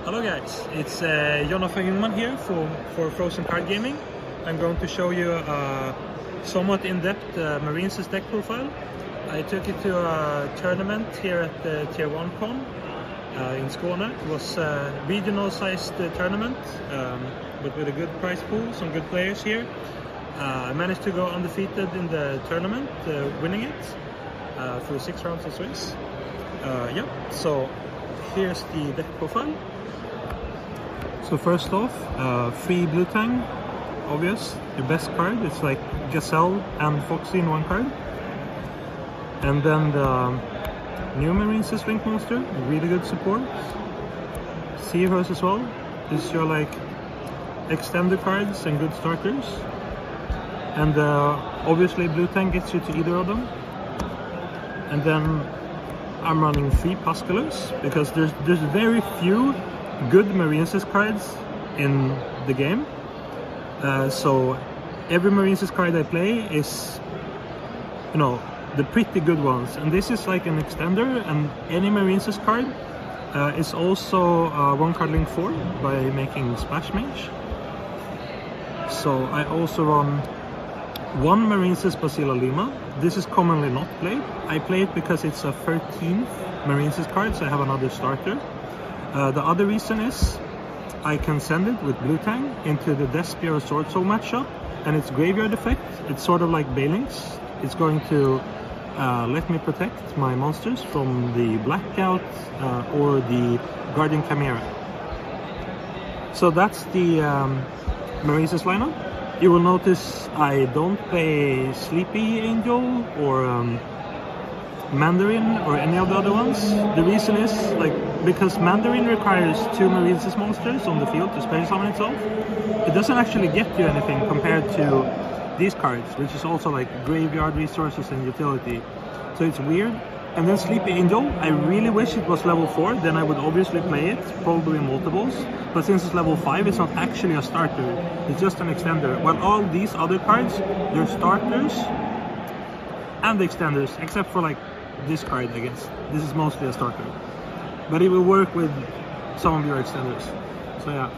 Hello guys, it's Jonathan Junman here for Frozen Card Gaming. I'm going to show you a somewhat in-depth Marinesis deck profile. I took it to a tournament here at the Tier 1 Con in Skåne. It was a regional sized tournament, but with a good prize pool, some good players here. I managed to go undefeated in the tournament, winning it through 6 rounds of Swiss. Yeah, so here's the deck profile. So first off, free Blue Tang, obvious, your best card. It's like Gazelle and Foxy in one card. And then the new Marinesis Link Monster, really good support. Seahorse as well. This is your like extended cards and good starters. And obviously Blue Tang gets you to either of them. And then I'm running 3 Pusculus because there's very few good Marinesis cards in the game. So every Marinesis card I play is, you know, the pretty good ones. And this is like an extender, and any Marinesis card is also 1 card link 4 by making Splash Mage. So I also run 1 Marinesis Basila Lima. This is commonly not played. I play it because it's a 13th Marinesis card, so I have another starter. The other reason is I can send it with Blue Tang into the Despia or Sword Soul matchup, and its graveyard effect, it's sort of like Balings. It's going to let me protect my monsters from the Blackout or the Guardian Chimera. So that's the Marinesis lineup. You will notice I don't play Sleepy Angel or Mandarin or any of the other ones. The reason is because Mandarin requires 2 Marinesis monsters on the field to special summon itself. It doesn't actually get you anything compared to these cards, which is also like graveyard resources and utility. So it's weird. And then Sleepy Angel, I really wish it was level 4, then I would obviously play it, probably in multiples. But since it's level 5, it's not actually a starter, it's just an extender. While all these other cards, they're starters and extenders, except for like this card, I guess. This is mostly a starter. But it will work with some of your extenders. So yeah,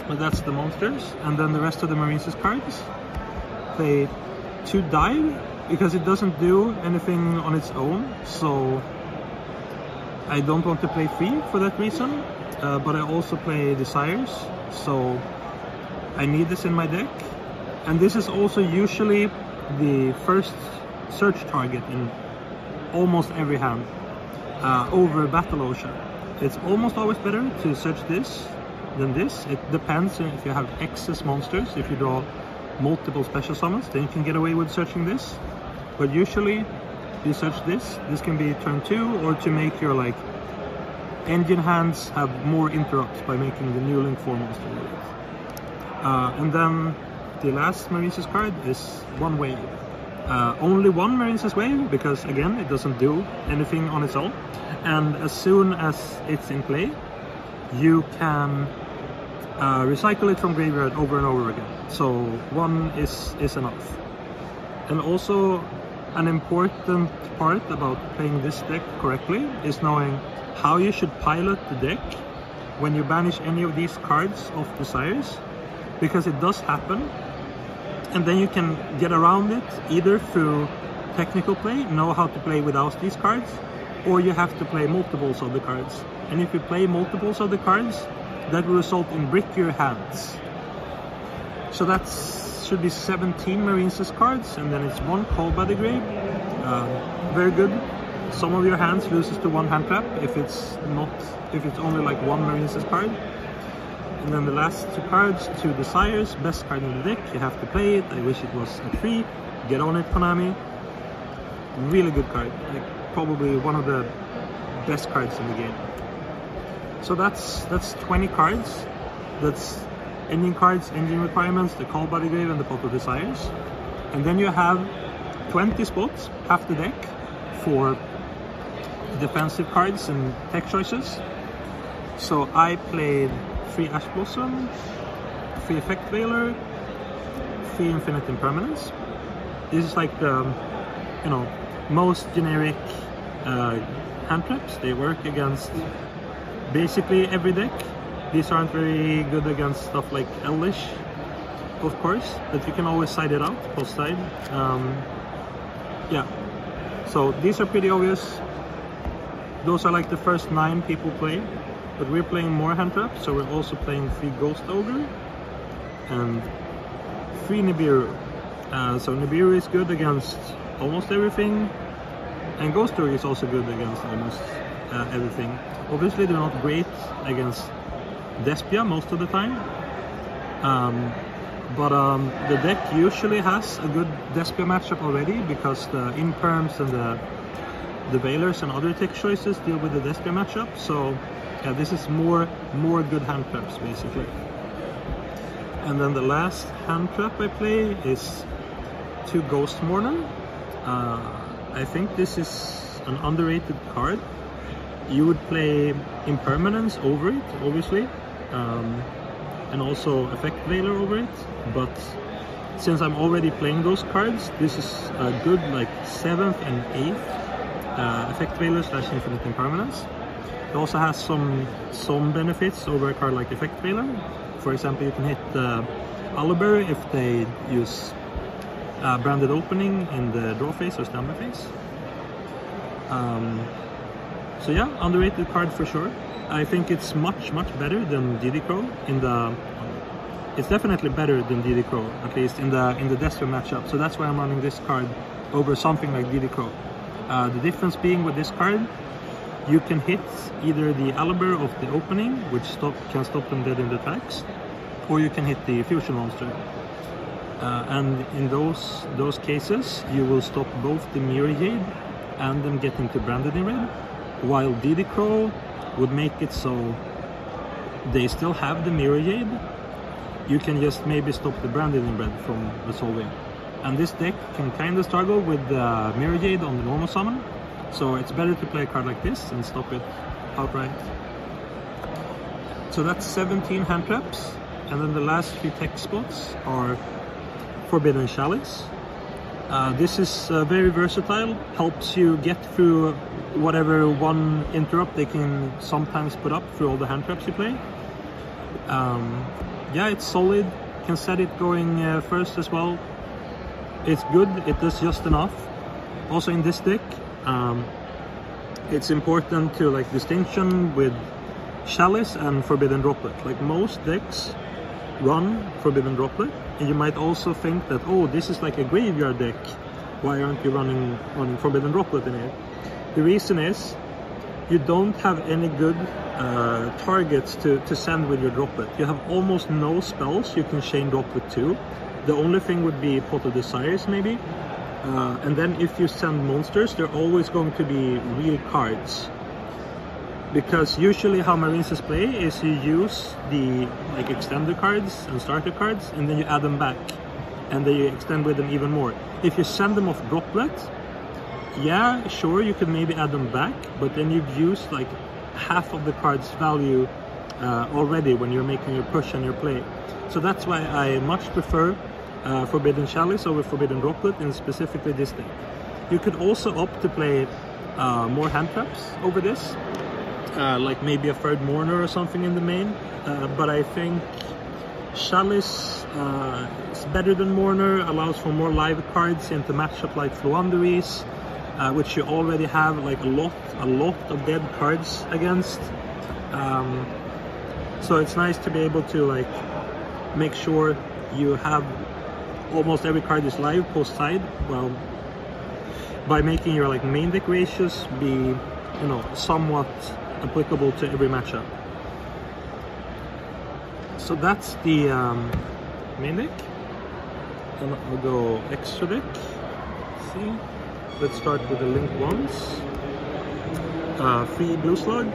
but that's the monsters. And then the rest of the Marinesis cards. Play 2 Dive, because it doesn't do anything on its own, so I don't want to play 3 for that reason. But I also play Desires, so I need this in my deck. And this is also usually the first search target in almost every hand over Battle Ocean. It's almost always better to search this than this. It depends if you have excess monsters. If you draw multiple special summons, then you can get away with searching this. But usually you search this. This can be turn 2, or to make your like engine hands have more interrupts by making the new Link 4 monster with it. And then the last Marinesis card is 1 Wave. Only 1 Marinesis Wave, because again it doesn't do anything on its own, and as soon as it's in play you can recycle it from graveyard over and over again. So 1 is enough. And also an important part about playing this deck correctly is knowing how you should pilot the deck when you banish any of these cards of Desires, because it does happen. And then you can get around it either through technical play, know how to play without these cards, or you have to play multiples of the cards. And if you play multiples of the cards, that will result in brickier hands. So that should be 17 Marinesis cards, and then it's 1 Call by the Grave. Very good. Some of your hands loses to 1 hand trap if it's only like 1 Marinesis card. And then the last 2 cards, 2 Desires, best card in the deck. You have to play it. I wish it was at 3. Get on it, Konami. Really good card. Like probably one of the best cards in the game. So that's 20 cards. That's engine cards, engine requirements, the Call by the Grave, and the Pot of Desires. And then you have 20 spots, half the deck, for defensive cards and tech choices. So I played 3 Ash Blossom, 3 Effect Veiler, 3 Infinite Impermanence. This is like the you know, most generic hand traps. They work against basically every deck. These aren't very good against stuff like Elvish, of course, but you can always side it out, post side. Yeah, so these are pretty obvious. Those are like the first 9 people play, but we're playing more hand traps, so we're also playing 3 Ghost Ogre and 3 Nibiru. So Nibiru is good against almost everything, and Ghost Ogre is also good against almost everything. Obviously they're not great against Despia most of the time, but the deck usually has a good Despia matchup already, because the Imperms and the Veilers and other tech choices deal with the Despia matchup. So yeah, this is more good hand traps basically. And then the last hand trap I play is 2 Ghost Mourner. I think this is an underrated card. You would play Impermanence over it, obviously, and also Effect Veiler over it, but since I'm already playing those cards, this is a good like 7th and 8th Effect Veiler / Infinite Impermanence. It also has some benefits over a card like Effect Veiler. For example, you can hit Aliber if they use Branded Opening in the draw phase or standby phase. So yeah, underrated card for sure. I think it's much better than DD Crow in the. It's definitely better than DD Crow, at least in the Despia matchup. So that's why I'm running this card over something like DD Crow. The difference being with this card, you can hit either the Aliber of the opening, which can stop them dead in the attacks, or you can hit the fusion monster. And in those cases, you will stop both the Mirror Jade and them getting to Branded in red, while DD Crow would make it so they still have the Mirror Jade. You can just maybe stop the Branded in red from resolving. And this deck can kind of struggle with the Mirror Jade on the normal summon, so it's better to play a card like this and stop it outright. So that's 17 hand traps, and then the last 3 tech spots are Forbidden Chalice. This is very versatile, helps you get through whatever one interrupt they can sometimes put up through all the hand traps you play. Yeah, it's solid, can set it going first as well. It's good, it does just enough. Also in this deck, it's important to like distinction with Chalice and Forbidden Droplet. Like most decks run Forbidden Droplet, and you might also think that, oh, this is like a graveyard deck, why aren't you running on Forbidden Droplet in it? The reason is you don't have any good targets to send with your Droplet. You have almost no spells you can chain Droplet to. The only thing would be Pot of Desires maybe, and then if you send monsters, they're always going to be real cards. Because usually how Marineses play is you use the like extender cards and starter cards, and then you add them back, and then you extend with them even more. If you send them off Droplet, yeah, sure, you can maybe add them back, but then you've used like half of the card's value already when you're making your push and your play. So that's why I much prefer Forbidden Chalice over Forbidden Droplet, and specifically this deck. You could also opt to play more hand traps over this. Like maybe a third Mourner or something in the main, but I think Chalice is better than Mourner, allows for more live cards into matchup like Floowandereeze, which you already have like a lot of dead cards against. So it's nice to be able to like make sure you have almost every card is live post side, well, by making your like main deck ratios be, you know, somewhat applicable to every matchup. So that's the main deck. And I'll go extra deck. Let's see. Let's start with the Link ones. 3 Blue Slug,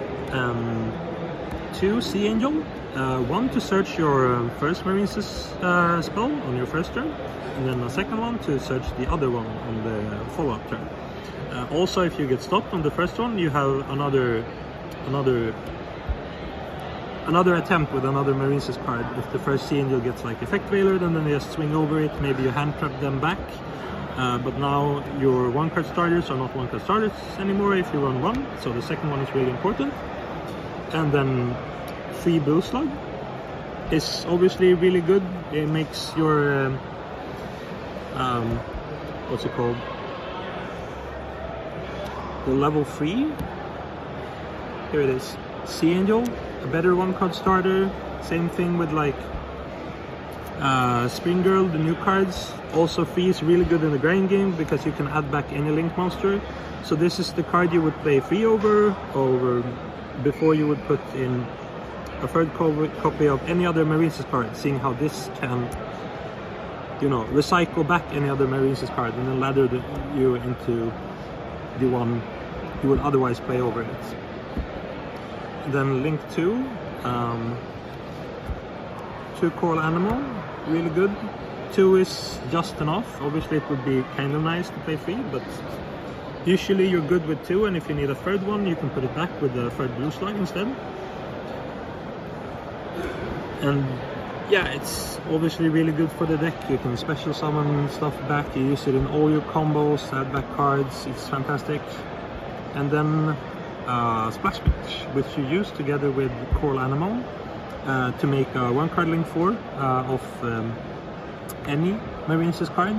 2 Sea Angel, 1 to search your first Marineses spell on your first turn, and then a second one to search the other one on the follow-up turn. Also, if you get stopped on the first one, you have another attempt with another Marineses card. If the first Sea Angel gets like Effect Veiler, then you just swing over it, maybe you hand trap them back, but now your one card starters are not one card starters anymore if you run one, so the second one is really important. And then free Blue Slug is obviously really good. It makes your what's it called, the level 3, here it is, Sea Angel, a better one card starter. Same thing with like Spring Girl, the new cards, also free, is really good in the grind game because you can add back any link monster. So this is the card you would play free over before you would put in a third copy of any other Marines' card, seeing how this can, you know, recycle back any other Marines' card and then ladder you into the one you would otherwise play over it. Then Link 2, Coral Animal, really good. 2 is just enough. Obviously it would be kind of nice to play 3, but usually you're good with 2, and if you need a third one you can put it back with the third Blue Slug instead. And yeah, it's obviously really good for the deck. You can special summon stuff back, you use it in all your combos, add back cards, it's fantastic. And then Splash Pitch, which you use together with Coral Animal to make a 1-card Link 4 of any Marines' card.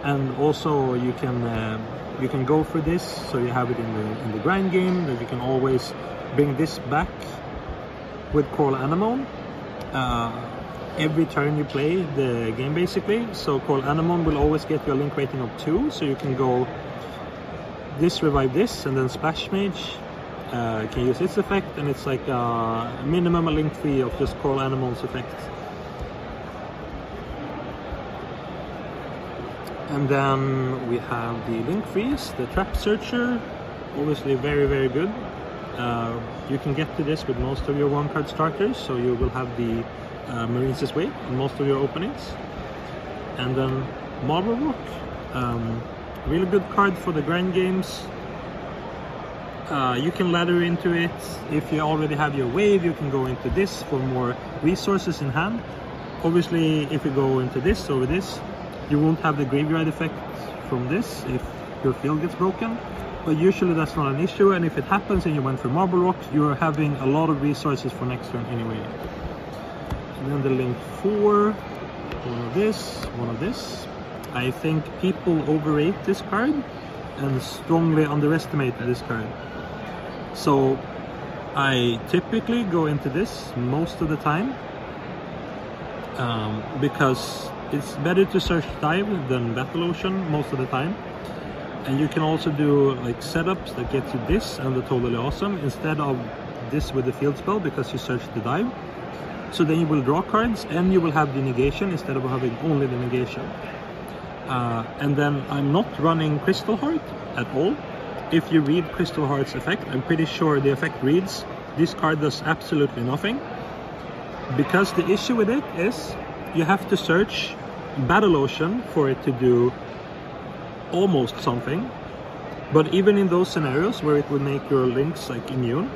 And also you can go for this, so you have it in the grind game, that you can always bring this back with Coral Animal every turn you play the game basically. So Coral Animal will always get you a link rating of 2, so you can go this, revive this, and then Splash Mage can use its effect, and it's like a minimum a link 3 of just Coral Animal's effect. And then we have the Link 3s, the Trap Searcher, obviously very, very good. You can get to this with most of your 1-card starters, so you will have the Marines' Way in most of your openings. And then Marble Rock, really good card for the grind games. You can ladder into it. If you already have your wave, you can go into this for more resources in hand. Obviously, if you go into this over this, you won't have the graveyard effect from this if your field gets broken, but usually that's not an issue, and if it happens and you went for Marble Rock, you're having a lot of resources for next turn anyway. And then the Link 4, one of this, one of this. I think people overrate this card and strongly underestimate this card. So I typically go into this most of the time because it's better to search dive than Battle Ocean most of the time. And you can also do like setups that get you this and the Totally Awesome instead of this with the field spell, because you search the dive. So then you will draw cards and you will have the negation instead of having only the negation. And then I'm not running Crystal Heart at all. If you read Crystal Heart's effect, I'm pretty sure the effect reads, this card does absolutely nothing. Because the issue with it is you have to search Battle Ocean for it to do almost something. But even in those scenarios where it would make your links like immune,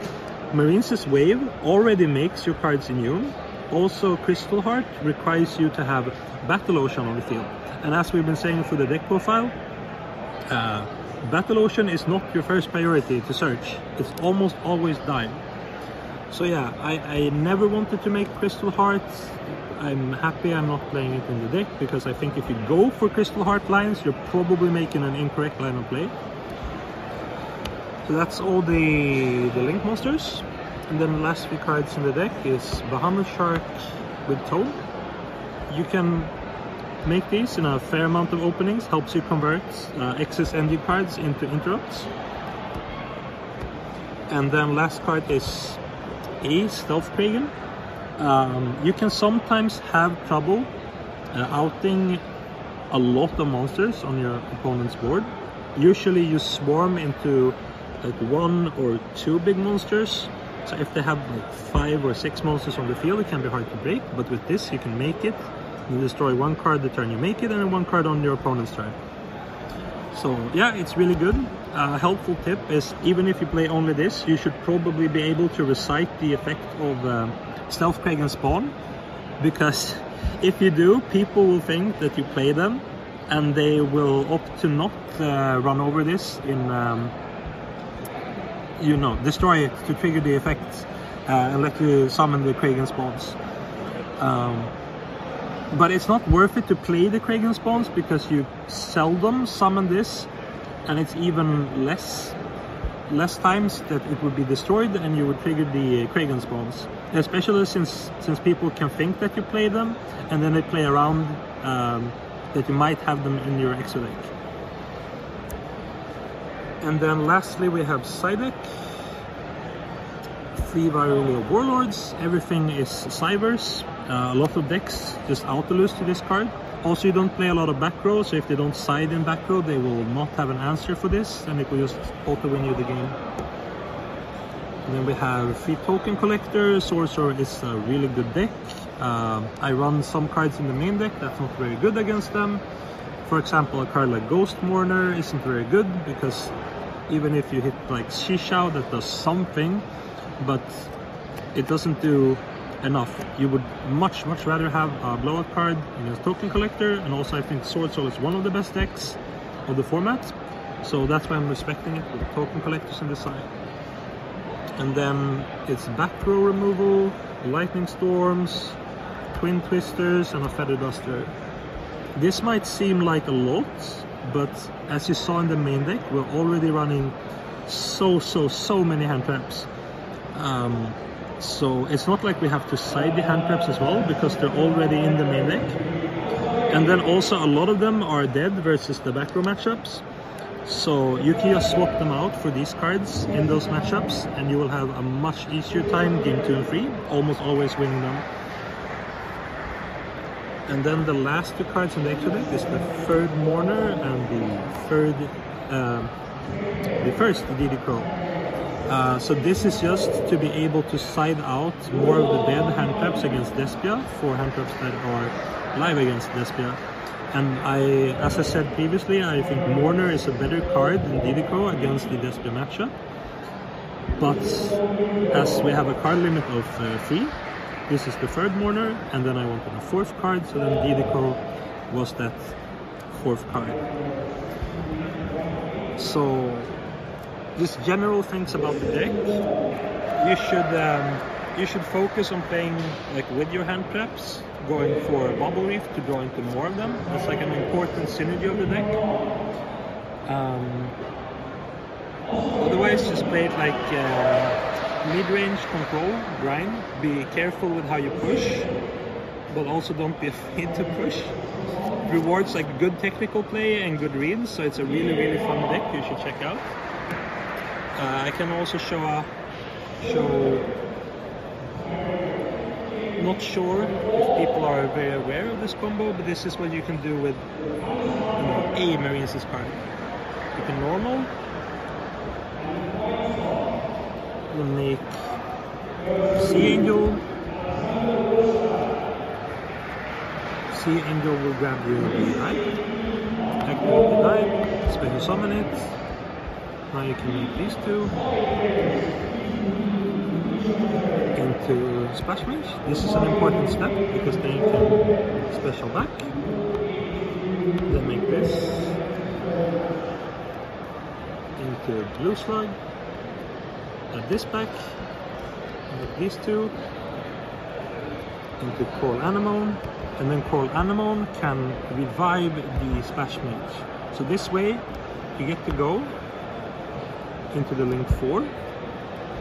Marines' Wave already makes your cards immune. Also, Crystal Heart requires you to have Battle Ocean on the field. And as we've been saying for the deck profile, Battle Ocean is not your first priority to search. It's almost always dive. So yeah, I never wanted to make Crystal Heart. I'm happy I'm not playing it in the deck, because I think if you go for Crystal Heart lines, you're probably making an incorrect line of play. So that's all the Link monsters. And then the last 3 cards in the deck is Bahamut Shark with Toad. You can make these in a fair amount of openings, helps you convert excess MD cards into interrupts. And then last card is a Stealth Kragen. You can sometimes have trouble outing a lot of monsters on your opponent's board. Usually you swarm into like 1 or 2 big monsters. So if they have like 5 or 6 monsters on the field, it can be hard to break. But with this, you can make it. You destroy 1 card the turn you make it, and then 1 card on your opponent's turn. So yeah, it's really good. A helpful tip is, even if you play only this, you should probably be able to recite the effect of Stealth Kragen Spawn, because if you do, people will think that you play them and they will opt to not run over this in, destroy it to trigger the effect and let you summon the Kragan spawns. But it's not worth it to play the Kragan spawns because you seldom summon this, and it's even less times that it would be destroyed and you would trigger the Kragan spawns. Especially since people can think that you play them, and then they play around that you might have them in your extra deck. And then lastly we have side deck. 3 Virolia Warlords, everything is Cybers. A lot of decks just auto-lose to this card. Also, you don't play a lot of back row, so if they don't side in back row, they will not have an answer for this, and it will just auto-win you the game. And then we have 3 Token Collector. Sorcerer is a really good deck. I run some cards in the main deck that's not very good against them. For example, a card like Ghost Mourner isn't very good, because even if you hit like Shishao, that does something, but it doesn't do enough. You would much rather have a blowout card in your Token Collector, and also I think Sword Soul is one of the best decks of the format, so that's why I'm respecting it with Token Collectors on the side. And then it's back row removal, Lightning Storms, Twin Twisters, and a Feather Duster. This might seem like a lot, but as you saw in the main deck, we're already running so many hand traps. So it's not like we have to side the hand traps as well, because they're already in the main deck. And then also a lot of them are dead versus the back row matchups. So you can just swap them out for these cards in those matchups, and you will have a much easier time game 2 and 3, almost always winning them. And then the last 2 cards in the extra deck is the third Mourner and the first DD Crow. So this is just to be able to side out more of the dead hand traps against Despia for hand traps that are live against Despia. And as I said previously, I think Mourner is a better card than DD Crow against the Despia matchup. But as we have a card limit of 3, this is the third Mourner, and then I wanted a 4th card, so then DD Crow was that 4th card. So just general things about the deck. You should focus on playing like with your hand traps, going for Bubble Reef to draw into more of them. That's like an important synergy of the deck. Otherwise, just play it like mid-range control, grind. Be careful with how you push, but also don't be afraid to push. Rewards like good technical play and good reads, so it's a really fun deck you should check out. I can also show not sure if people are very aware of this combo, but this is what you can do with a Marines card. You can normal, you make Sea Angel. Sea Angel will grab you the dive, activate the dive, special summon it. Now you can make these 2 into Splash Mage. This is an important step because then you can special back. Then make this into Blue Slug. Add this back. Make these 2 into Coral Anemone. And then Coral Anemone can revive the Splash Mage. So this way you get to go into the link 4, and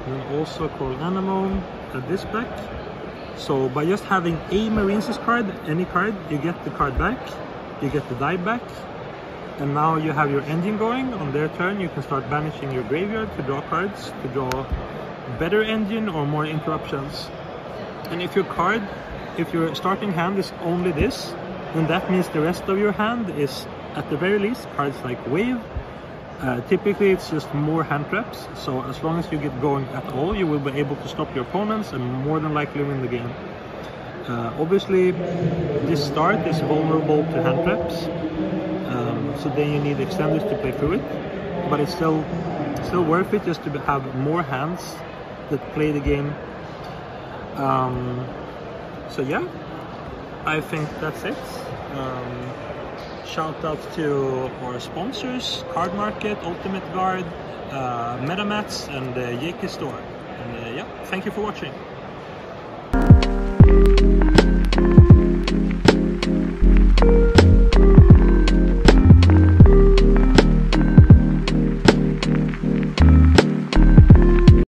then also Coral Anemone at this back. So by just having a Marines card, any card, you get the card back, you get the die back, and now you have your engine going. On their turn you can start banishing your graveyard to draw cards, to draw better engine or more interruptions. And if your starting hand is only this, then that means the rest of your hand is at the very least cards like Wave. Typically it's just more hand traps, so as long as you get going at all, you will be able to stop your opponents and more than likely win the game. Obviously this start is vulnerable to hand traps, so then you need extenders to play through it, but it's still worth it just to have more hands that play the game. So yeah, I think that's it. Shout out to our sponsors, Card Market, Ultimate Guard, MetaMats, and Yeki Store. And yeah, thank you for watching.